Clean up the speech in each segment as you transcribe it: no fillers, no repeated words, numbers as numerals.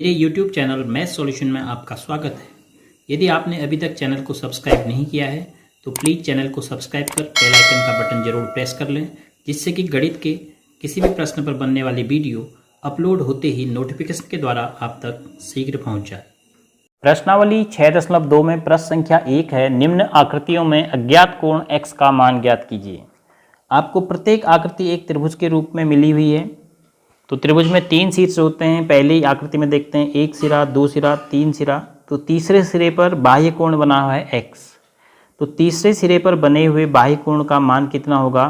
मेरे YouTube channel math solution में आपका स्वागत है। यदि आपने अभी तक चैनल को सब्सक्राइब नहीं किया है तो प्लीज़ चैनल को सब्सक्राइब कर बेल आइकन का बटन जरूर प्रेस कर लें, जिससे कि गणित के किसी भी प्रश्न पर बनने वाली वीडियो अपलोड होते ही नोटिफिकेशन के द्वारा आप तक शीघ्र पहुँच जाए। प्रश्नावली 6.2 में प्रश्न संख्या 1 है, निम्न आकृतियों में अज्ञात कोण x का मान ज्ञात कीजिए। आपको प्रत्येक आकृति एक त्रिभुज के रूप में मिली हुई है। तो त्रिभुज में 3 शीर्ष होते हैं। पहली आकृति में देखते हैं, एक सिरा, दो सिरा, 3 सिरा। तो तीसरे सिरे पर बाह्य कोण बना हुआ है x। तो तीसरे सिरे पर बने हुए बाह्य कोण का मान कितना होगा?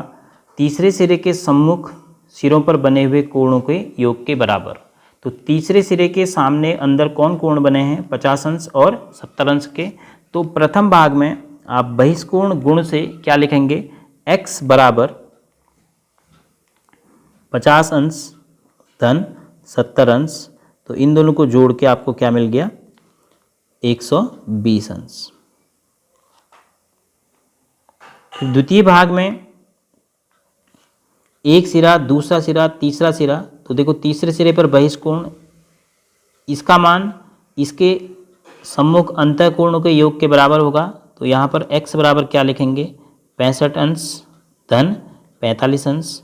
तीसरे सिरे के सम्मुख सिरों पर बने हुए कोणों के योग के बराबर। तो तीसरे सिरे के सामने अंदर कौन कोण बने हैं? 50 अंश और 70 अंश के। तो प्रथम भाग में आप बहिष्कोण गुण से क्या लिखेंगे? x बराबर 50 अंश धन 70 अंश। तो इन दोनों को जोड़ के आपको क्या मिल गया? 120 अंश। फिर द्वितीय भाग में एक सिरा, दूसरा सिरा, तीसरा सिरा। तो देखो तीसरे सिरे पर बहिष्कोण, इसका मान इसके सम्मुख अंतः कोणों के योग के बराबर होगा। तो यहाँ पर x बराबर क्या लिखेंगे? 65 अंश धन 45 अंश।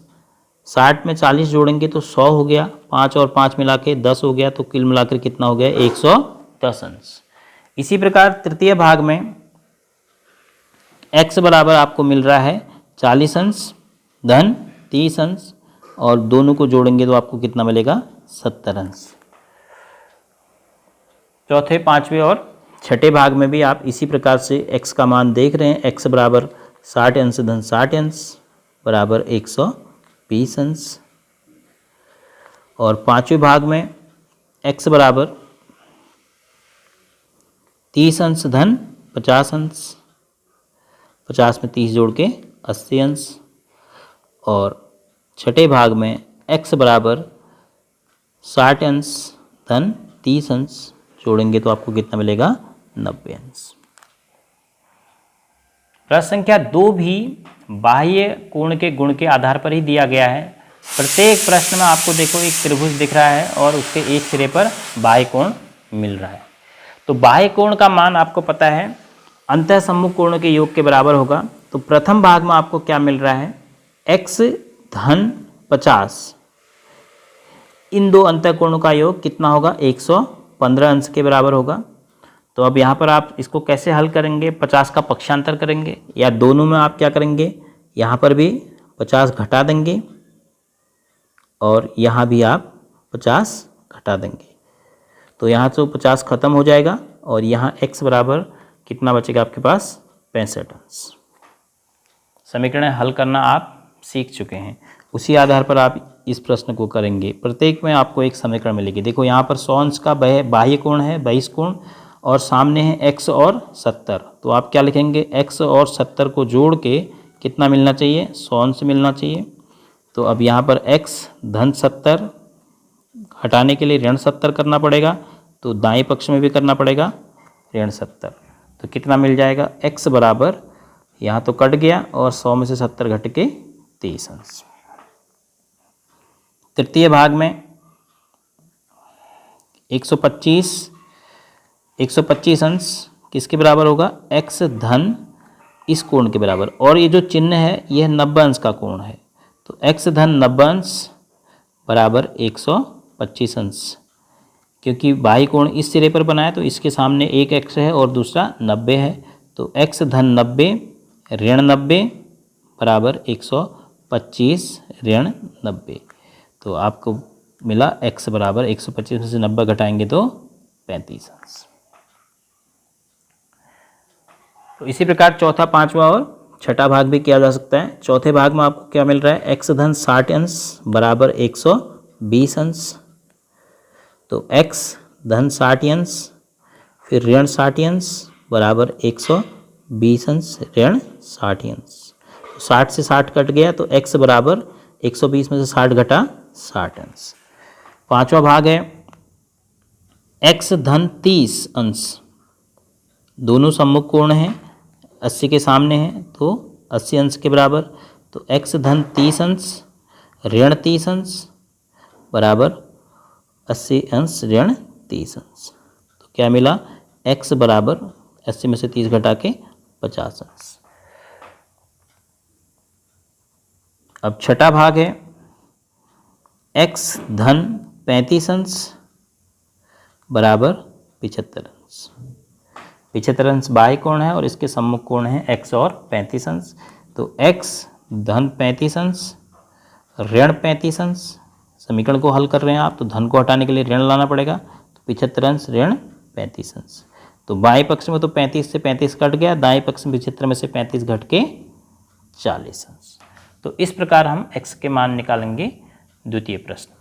60 में 40 जोड़ेंगे तो 100 हो गया, 5 और 5 मिला के 10 हो गया। तो कुल मिलाकर कितना हो गया? 110 अंश। इसी प्रकार तृतीय भाग में x बराबर आपको मिल रहा है 40 अंश धन 30 अंश, और दोनों को जोड़ेंगे तो आपको कितना मिलेगा? 70 अंश। चौथे, पांचवें और छठे भाग में भी आप इसी प्रकार से x का मान देख रहे हैं। x बराबर 60 अंश धन 60 अंश बराबर 120 अंश। और पांचवें भाग में x बराबर 30 अंश धन 50 अंश, 50 में 30 जोड़ के 80 अंश। और छठे भाग में x बराबर 60 अंश धन 30 अंश, जोड़ेंगे तो आपको कितना मिलेगा? 90 अंश। प्रश्न संख्या 2 भी बाह्य कोण के गुण के आधार पर ही दिया गया है। प्रत्येक प्रश्न में आपको देखो एक त्रिभुज दिख रहा है और उसके एक सिरे पर बाह्य कोण मिल रहा है। तो बाह्य कोण का मान आपको पता है अंतः सम्मुख कोणों के योग के बराबर होगा। तो प्रथम भाग में आपको क्या मिल रहा है? x धन 50। इन दो अंतः कोणों का योग कितना होगा? 115 अंश के बराबर होगा। तो अब यहाँ पर आप इसको कैसे हल करेंगे? 50 का पक्षांतर करेंगे, या दोनों में आप क्या करेंगे? यहाँ पर भी 50 घटा देंगे और यहाँ भी आप 50 घटा देंगे। तो यहाँ तो 50 खत्म हो जाएगा और यहाँ x बराबर कितना बचेगा आपके पास? 65 अंश। समीकरण हल करना आप सीख चुके हैं, उसी आधार पर आप इस प्रश्न को करेंगे। प्रत्येक में आपको एक समीकरण मिलेगी। देखो यहाँ पर 100 अंश का बाह्य कोण है, बहिष्कोण, और सामने है x और 70। तो आप क्या लिखेंगे? x और 70 को जोड़ के कितना मिलना चाहिए? 100 अंश मिलना चाहिए। तो अब यहाँ पर x धन 70 हटाने के लिए ऋण 70 करना पड़ेगा, तो दाएं पक्ष में भी करना पड़ेगा ऋण 70। तो कितना मिल जाएगा? x बराबर, यहाँ तो कट गया और 100 में से 70 घट के 23 अंश। तृतीय भाग में 125 अंश किसके बराबर होगा? x धन इस कोण के बराबर, और ये जो चिन्ह है यह 90 अंश का कोण है। तो x धन 90 अंश बराबर 125 अंश। क्योंकि बाह्य कोण इस सिरे पर बना है तो इसके सामने एक x है और दूसरा 90 है। तो x धन 90 ऋण 90 बराबर 125 ऋण 90। तो आपको मिला x बराबर 125 में से 90 घटाएंगे तो 35 अंश। तो इसी प्रकार चौथा, पांचवा और छठा भाग भी किया जा सकता है। चौथे भाग में आपको क्या मिल रहा है? x धन 60 अंश बराबर 120 अंश। तो x धन 60 अंश फिर ऋण 60 अंश बराबर 120 अंश ऋण 60 अंश। 60 से 60 कट गया तो x बराबर 120 में से 60 घटा 60 अंश। पांचवा भाग है x धन 30 अंश। दोनों सम्मुख कोण हैं, 80 के सामने हैं तो 80 अंश के बराबर। तो x धन 30 अंश ऋण 30 अंश बराबर 80 अंश ऋण 30 अंश। तो क्या मिला, x बराबर 80 में से 30 घटा के 50 अंश। अब छठा भाग है, x धन 35 अंश बराबर 75 अंश। 75 अंश बाह्य कोण है और इसके सम्मुख कोण है x और 35 अंश। तो x धन 35 अंश ऋण 35 अंश, समीकरण को हल कर रहे हैं आप तो धन को हटाने के लिए ऋण लाना पड़ेगा। तो 75 अंश ऋण 35 अंश। तो बाएं पक्ष में तो 35 से 35 कट गया, दाएं पक्ष में 75 में से 35 घट के 40 अंश। तो इस प्रकार हम x के मान निकालेंगे द्वितीय प्रश्न।